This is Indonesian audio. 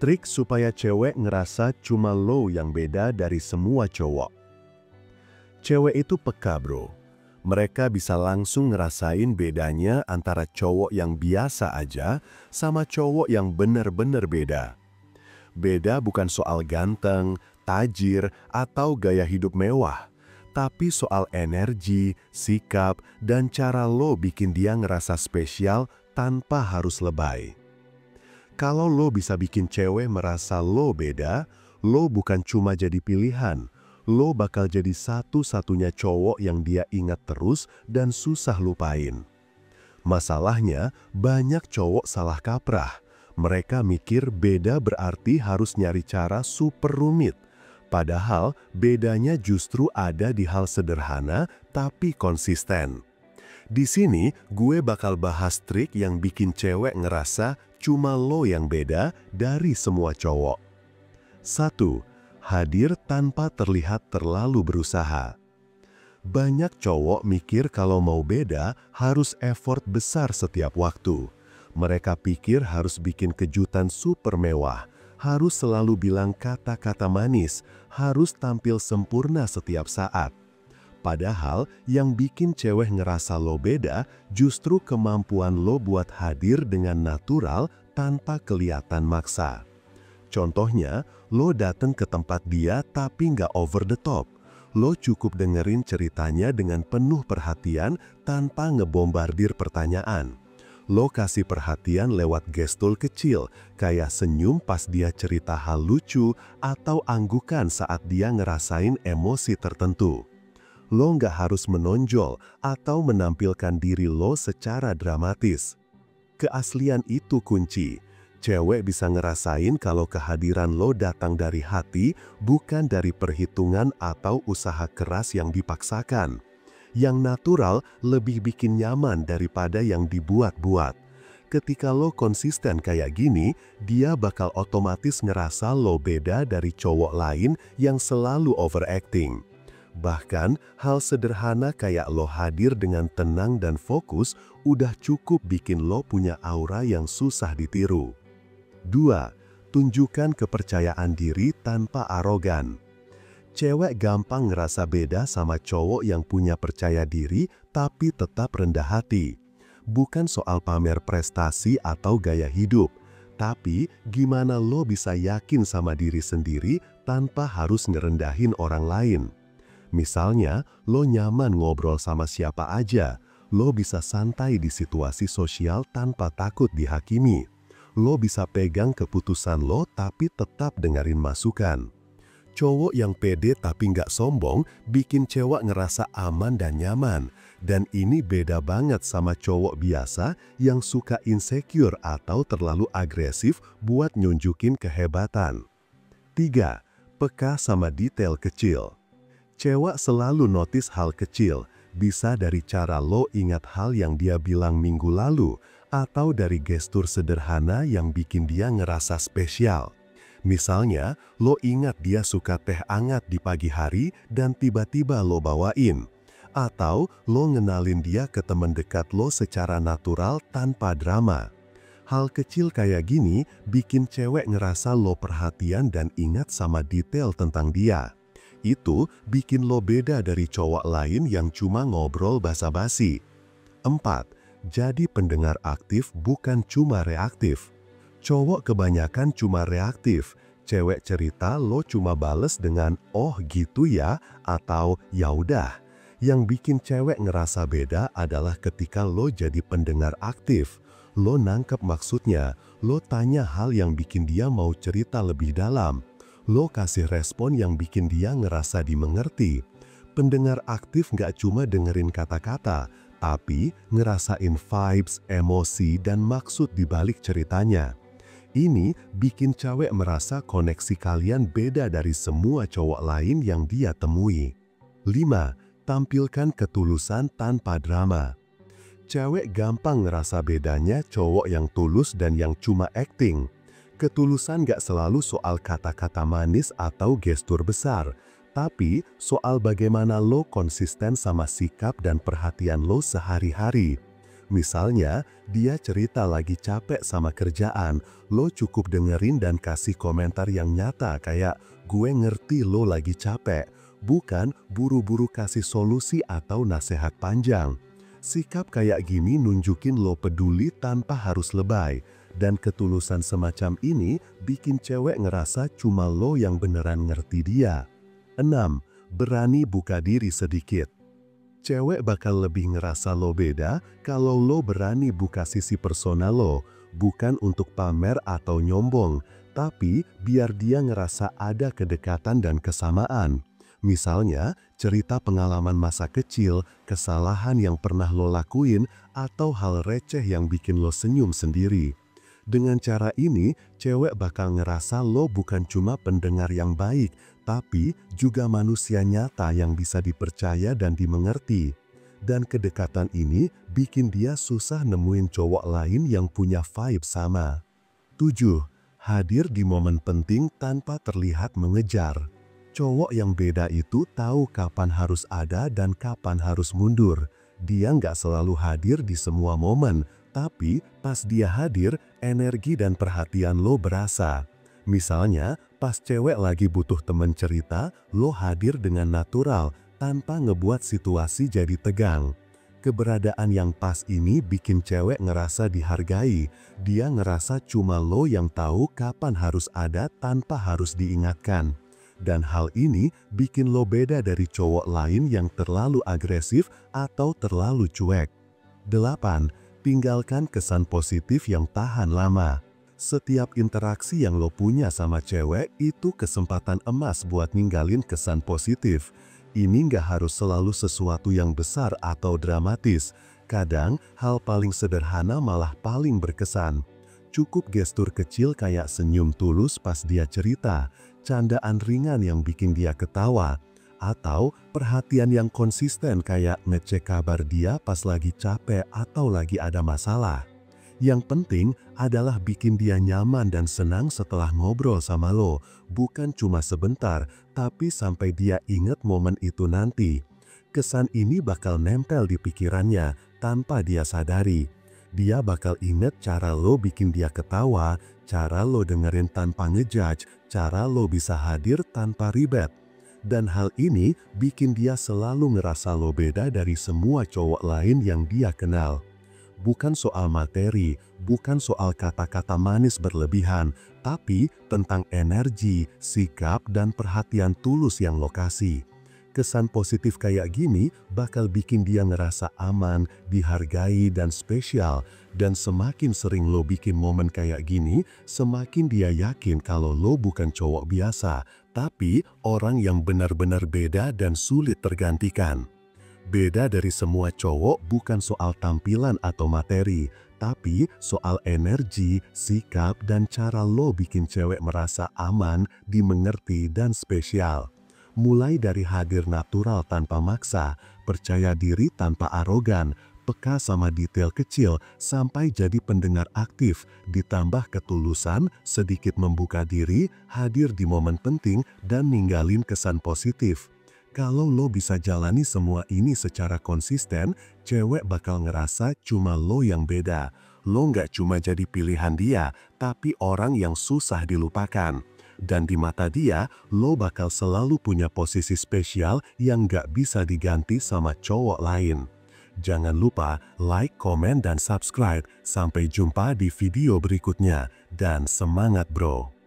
Trik supaya cewek ngerasa cuma lo yang beda dari semua cowok. Cewek itu peka bro. Mereka bisa langsung ngerasain bedanya antara cowok yang biasa aja sama cowok yang bener-bener beda. Beda bukan soal ganteng, tajir, atau gaya hidup mewah. Tapi soal energi, sikap, dan cara lo bikin dia ngerasa spesial tanpa harus lebay. Kalau lo bisa bikin cewek merasa lo beda, lo bukan cuma jadi pilihan, lo bakal jadi satu-satunya cowok yang dia ingat terus dan susah lupain. Masalahnya, banyak cowok salah kaprah. Mereka mikir beda berarti harus nyari cara super rumit. Padahal bedanya justru ada di hal sederhana tapi konsisten. Di sini gue bakal bahas trik yang bikin cewek ngerasa cuma lo yang beda dari semua cowok. 1. Hadir tanpa terlihat terlalu berusaha. Banyak cowok mikir kalau mau beda harus effort besar setiap waktu. Mereka pikir harus bikin kejutan super mewah, harus selalu bilang kata-kata manis, harus tampil sempurna setiap saat. Padahal yang bikin cewek ngerasa lo beda justru kemampuan lo buat hadir dengan natural tanpa kelihatan maksa. Contohnya, lo dateng ke tempat dia tapi nggak over the top. Lo cukup dengerin ceritanya dengan penuh perhatian tanpa ngebombardir pertanyaan. Lo kasih perhatian lewat gestur kecil, kayak senyum pas dia cerita hal lucu atau anggukan saat dia ngerasain emosi tertentu. Lo nggak harus menonjol atau menampilkan diri lo secara dramatis. Keaslian itu kunci. Cewek bisa ngerasain kalau kehadiran lo datang dari hati, bukan dari perhitungan atau usaha keras yang dipaksakan. Yang natural lebih bikin nyaman daripada yang dibuat-buat. Ketika lo konsisten kayak gini, dia bakal otomatis ngerasa lo beda dari cowok lain yang selalu overacting. Bahkan, hal sederhana kayak lo hadir dengan tenang dan fokus udah cukup bikin lo punya aura yang susah ditiru. 2. Tunjukkan kepercayaan diri tanpa arogan. Cewek gampang ngerasa beda sama cowok yang punya percaya diri tapi tetap rendah hati. Bukan soal pamer prestasi atau gaya hidup, tapi gimana lo bisa yakin sama diri sendiri tanpa harus ngerendahin orang lain. Misalnya, lo nyaman ngobrol sama siapa aja, lo bisa santai di situasi sosial tanpa takut dihakimi. Lo bisa pegang keputusan lo tapi tetap dengerin masukan. Cowok yang pede tapi nggak sombong bikin cewek ngerasa aman dan nyaman. Dan ini beda banget sama cowok biasa yang suka insecure atau terlalu agresif buat nunjukin kehebatan. 3. Peka sama detail kecil. Cewek selalu notice hal kecil, bisa dari cara lo ingat hal yang dia bilang minggu lalu, atau dari gestur sederhana yang bikin dia ngerasa spesial. Misalnya, lo ingat dia suka teh hangat di pagi hari dan tiba-tiba lo bawain. Atau lo ngenalin dia ke teman dekat lo secara natural tanpa drama. Hal kecil kayak gini bikin cewek ngerasa lo perhatian dan ingat sama detail tentang dia. Itu bikin lo beda dari cowok lain yang cuma ngobrol basa-basi. 4. Jadi pendengar aktif bukan cuma reaktif. Cowok kebanyakan cuma reaktif. Cewek cerita lo cuma bales dengan "oh gitu ya" atau "ya udah". Yang bikin cewek ngerasa beda adalah ketika lo jadi pendengar aktif. Lo nangkep maksudnya, lo tanya hal yang bikin dia mau cerita lebih dalam. Lo kasih respon yang bikin dia ngerasa dimengerti. Pendengar aktif nggak cuma dengerin kata-kata, tapi ngerasain vibes, emosi, dan maksud di balik ceritanya. Ini bikin cewek merasa koneksi kalian beda dari semua cowok lain yang dia temui. 5. Tampilkan ketulusan tanpa drama. Cewek gampang ngerasa bedanya cowok yang tulus dan yang cuma acting. Ketulusan gak selalu soal kata-kata manis atau gestur besar, tapi soal bagaimana lo konsisten sama sikap dan perhatian lo sehari-hari. Misalnya, dia cerita lagi capek sama kerjaan, lo cukup dengerin dan kasih komentar yang nyata kayak, gue ngerti lo lagi capek, bukan buru-buru kasih solusi atau nasihat panjang. Sikap kayak gini nunjukin lo peduli tanpa harus lebay, dan ketulusan semacam ini bikin cewek ngerasa cuma lo yang beneran ngerti dia. 6. Berani buka diri sedikit. Cewek bakal lebih ngerasa lo beda kalau lo berani buka sisi personal lo, bukan untuk pamer atau nyombong, tapi biar dia ngerasa ada kedekatan dan kesamaan. Misalnya, cerita pengalaman masa kecil, kesalahan yang pernah lo lakuin, atau hal receh yang bikin lo senyum sendiri. Dengan cara ini, cewek bakal ngerasa lo bukan cuma pendengar yang baik, tapi juga manusia nyata yang bisa dipercaya dan dimengerti. Dan kedekatan ini bikin dia susah nemuin cowok lain yang punya vibe sama. 7. Hadir di momen penting tanpa terlihat mengejar. Cowok yang beda itu tahu kapan harus ada dan kapan harus mundur. Dia nggak selalu hadir di semua momen, tapi pas dia hadir, energi dan perhatian lo berasa. Misalnya, pas cewek lagi butuh temen cerita, lo hadir dengan natural, tanpa ngebuat situasi jadi tegang. Keberadaan yang pas ini bikin cewek ngerasa dihargai. Dia ngerasa cuma lo yang tahu kapan harus ada tanpa harus diingatkan. Dan hal ini bikin lo beda dari cowok lain yang terlalu agresif atau terlalu cuek. 8. Tinggalkan kesan positif yang tahan lama. Setiap interaksi yang lo punya sama cewek itu kesempatan emas buat ninggalin kesan positif. Ini nggak harus selalu sesuatu yang besar atau dramatis. Kadang, hal paling sederhana malah paling berkesan. Cukup gestur kecil kayak senyum tulus pas dia cerita, candaan ringan yang bikin dia ketawa, atau perhatian yang konsisten kayak ngecek kabar dia pas lagi capek atau lagi ada masalah. Yang penting adalah bikin dia nyaman dan senang setelah ngobrol sama lo, bukan cuma sebentar, tapi sampai dia inget momen itu nanti. Kesan ini bakal nempel di pikirannya tanpa dia sadari. Dia bakal inget cara lo bikin dia ketawa, cara lo dengerin tanpa ngejudge, cara lo bisa hadir tanpa ribet. Dan hal ini bikin dia selalu ngerasa lo beda dari semua cowok lain yang dia kenal. Bukan soal materi, bukan soal kata-kata manis berlebihan, tapi tentang energi, sikap, dan perhatian tulus yang lo kasih. Kesan positif kayak gini bakal bikin dia ngerasa aman, dihargai, dan spesial. Dan semakin sering lo bikin momen kayak gini, semakin dia yakin kalau lo bukan cowok biasa, tapi orang yang benar-benar beda dan sulit tergantikan. Beda dari semua cowok bukan soal tampilan atau materi, tapi soal energi, sikap, dan cara lo bikin cewek merasa aman, dimengerti, dan spesial. Mulai dari hadir natural tanpa maksa, percaya diri tanpa arogan, peka sama detail kecil, sampai jadi pendengar aktif, ditambah ketulusan, sedikit membuka diri, hadir di momen penting, dan ninggalin kesan positif. Kalau lo bisa jalani semua ini secara konsisten, cewek bakal ngerasa cuma lo yang beda. Lo nggak cuma jadi pilihan dia, tapi orang yang susah dilupakan. Dan di mata dia, lo bakal selalu punya posisi spesial yang nggak bisa diganti sama cowok lain. Jangan lupa like, komen, dan subscribe. Sampai jumpa di video berikutnya. Dan semangat bro!